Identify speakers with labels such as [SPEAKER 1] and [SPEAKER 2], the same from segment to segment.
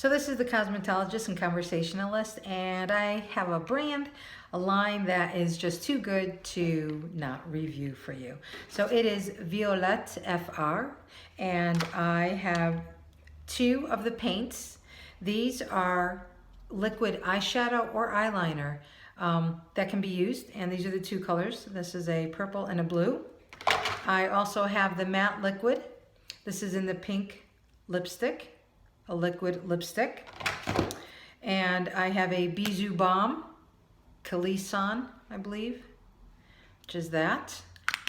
[SPEAKER 1] So this is the Cosmetologist and Conversationalist, and I have a brand, a line that is just too good to not review for you. So it is Violette FR, and I have two of the paints. These are liquid eyeshadow or eyeliner that can be used, and these are the two colors. This is a purple and a blue. I also have the matte liquid. This is in the pink lipstick, a liquid lipstick. And I have a Bisou Balm, Calisson, I believe, which is that.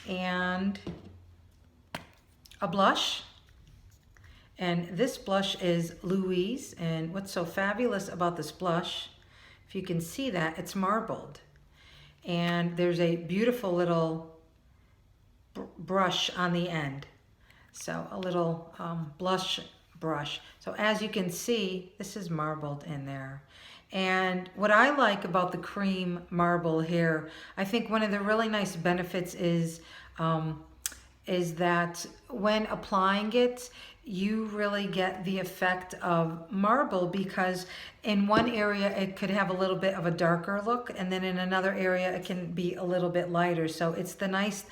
[SPEAKER 1] And a blush. And this blush is Louise. And what's so fabulous about this blush, if you can see that, it's marbled. And there's a beautiful little brush on the end. So a little blush brush. So as you can see, this is marbled in there. And what I like about the cream marble here, I think one of the really nice benefits is that when applying it, you really get the effect of marble, because in one area it could have a little bit of a darker look, and then in another area it can be a little bit lighter. So it's the nice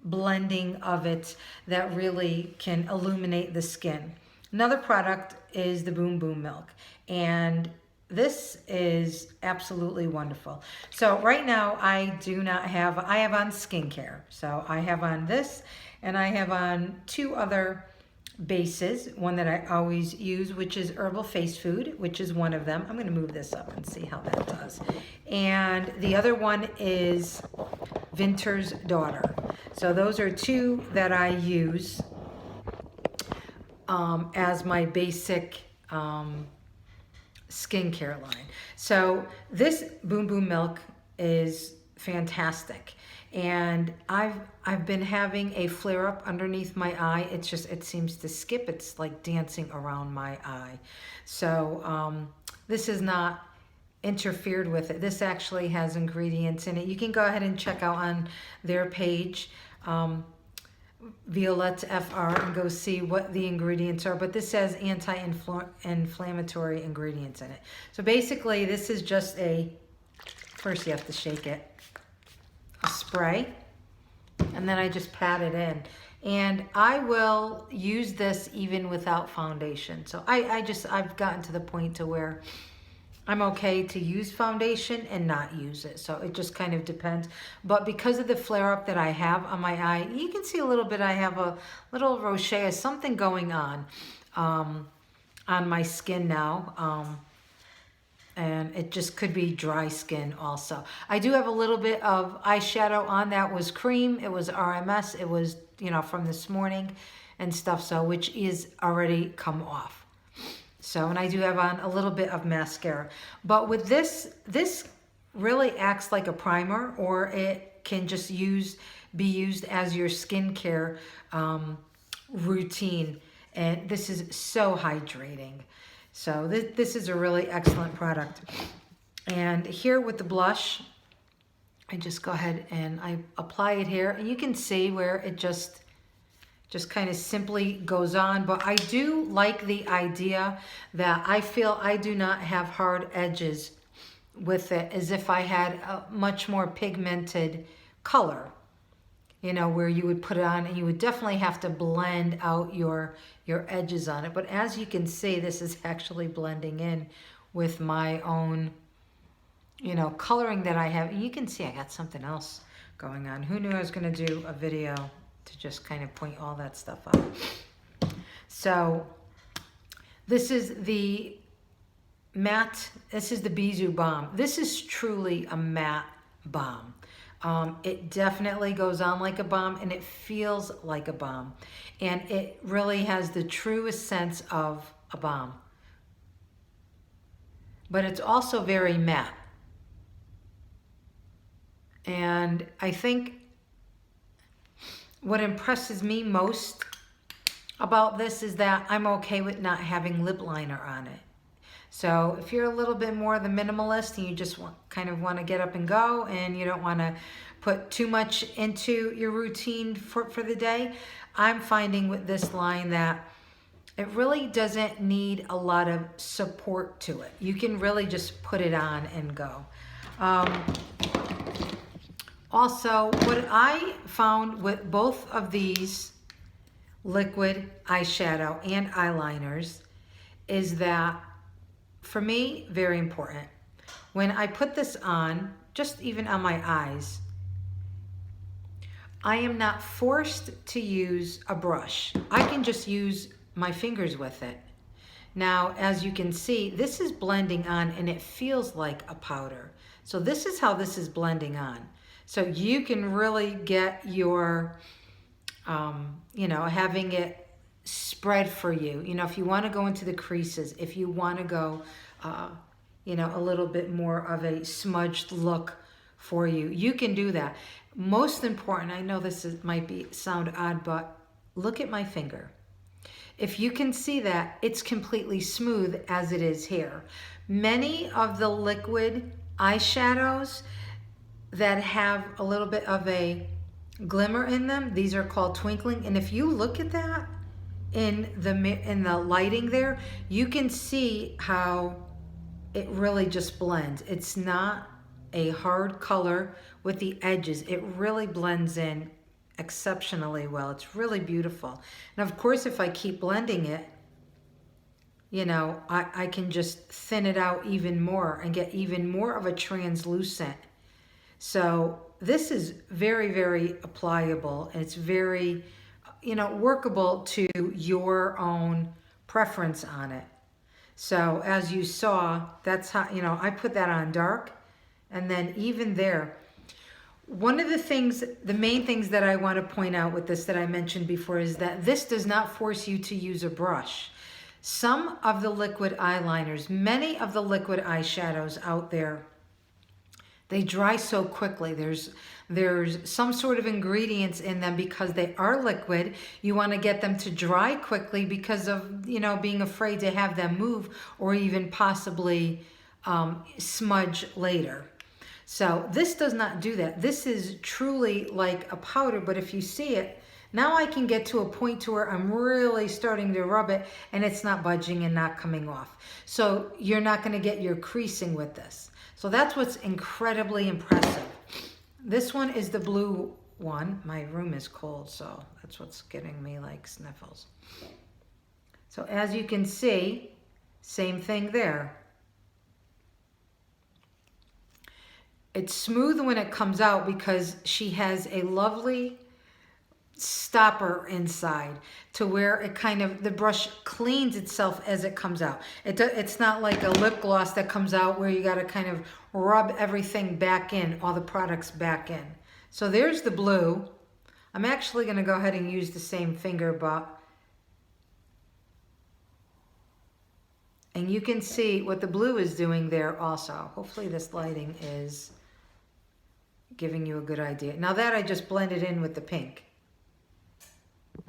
[SPEAKER 1] blending of it that really can illuminate the skin. Another product is the Boom Boom Milk, and this is absolutely wonderful. So right now I have on skincare. So I have on this, and I have on two other bases, one that I always use, which is Herbal Face Food, which is one of them. I'm going to move this up and see how that does. And the other one is Vinter's Daughter. So those are two that I use as my basic skincare line. So this Boom Boom Milk is fantastic. And I've been having a flare up underneath my eye. It seems to skip. It's like dancing around my eye. So this is not interfered with it. This actually has ingredients in it. You can go ahead and check out on their page, Violette FR, and go see what the ingredients are. But this has anti-inflammatory ingredients in it. So basically this is just first you have to shake it, a spray, and then I just pat it in. And I will use this even without foundation. So I've gotten to the point to where I'm okay to use foundation and not use it. So it just kind of depends. But because of the flare up that I have on my eye, you can see a little bit, I have a little rosacea, something going on my skin now. And it just could be dry skin also. I do have a little bit of eyeshadow on that was cream. It was RMS. It was, from this morning and stuff. So, which is already come off. So, and I do have on a little bit of mascara. But with this really acts like a primer, or it can just be used as your skincare routine. And this is so hydrating. So this is a really excellent product. And here with the blush, I just go ahead and I apply it here. And you can see where it just kind of simply goes on. But I do like the idea that I feel I do not have hard edges with it, as if I had a much more pigmented color. Where you would put it on and you would definitely have to blend out your edges on it. But as you can see, this is actually blending in with my own, coloring that I have. And you can see I got something else going on. Who knew I was going to do a video to just kind of point all that stuff out. So this is the matte, this is the Bisou Balm. This is truly a matte balm. It definitely goes on like a balm, and it feels like a balm, and it really has the truest sense of a balm, but it's also very matte. And I think what impresses me most about this is that I'm okay with not having lip liner on it. So if you're a little bit more the minimalist and you just kind of want to get up and go, and you don't want to put too much into your routine for the day, I'm finding with this line that It really doesn't need a lot of support to it. You can really just put it on and go. Also, what I found with both of these liquid eyeshadow and eyeliners is that, for me, very important. When I put this on, just even on my eyes, I am not forced to use a brush. I can just use my fingers with it. Now, as you can see, this is blending on and it feels like a powder. So this is how this is blending on. So you can really get your, having it spread for you. If you want to go into the creases, if you want to go, a little bit more of a smudged look for you, you can do that. Most important, I know this might sound odd, but look at my finger. If you can see that, it's completely smooth as it is here. Many of the liquid eyeshadows that have a little bit of a glimmer in them, these are called twinkling. And if you look at that in the lighting there, you can see how it really just blends. It's not a hard color with the edges. It really blends in exceptionally well. It's really beautiful. And of course, if I keep blending it, I can just thin it out even more and get even more of a translucent. So this is very, very applicable. It's very, workable to your own preference on it. So as you saw, that's how, I put that on dark. And then even there, one of the main things that I want to point out with this that I mentioned before is that this does not force you to use a brush. Some of the liquid eyeliners, many of the liquid eyeshadows out there, they dry so quickly. There's some sort of ingredients in them because they are liquid. You want to get them to dry quickly because of, being afraid to have them move or even possibly smudge later. So this does not do that. This is truly like a powder, but if you see it, now I can get to a point to where I'm really starting to rub it and it's not budging and not coming off. So you're not going to get your creasing with this. So that's what's incredibly impressive. This one is the blue one. My room is cold, so that's what's getting me like sniffles. So as you can see, same thing there. It's smooth when it comes out because she has a lovely stopper inside to where it kind of, the brush cleans itself as it comes out. It's not like a lip gloss that comes out where you got to kind of rub everything back in, all the products back in. So there's the blue. I'm actually going to go ahead and use the same finger, and you can see what the blue is doing there also. Hopefully this lighting is giving you a good idea. Now that I just blended in with the pink.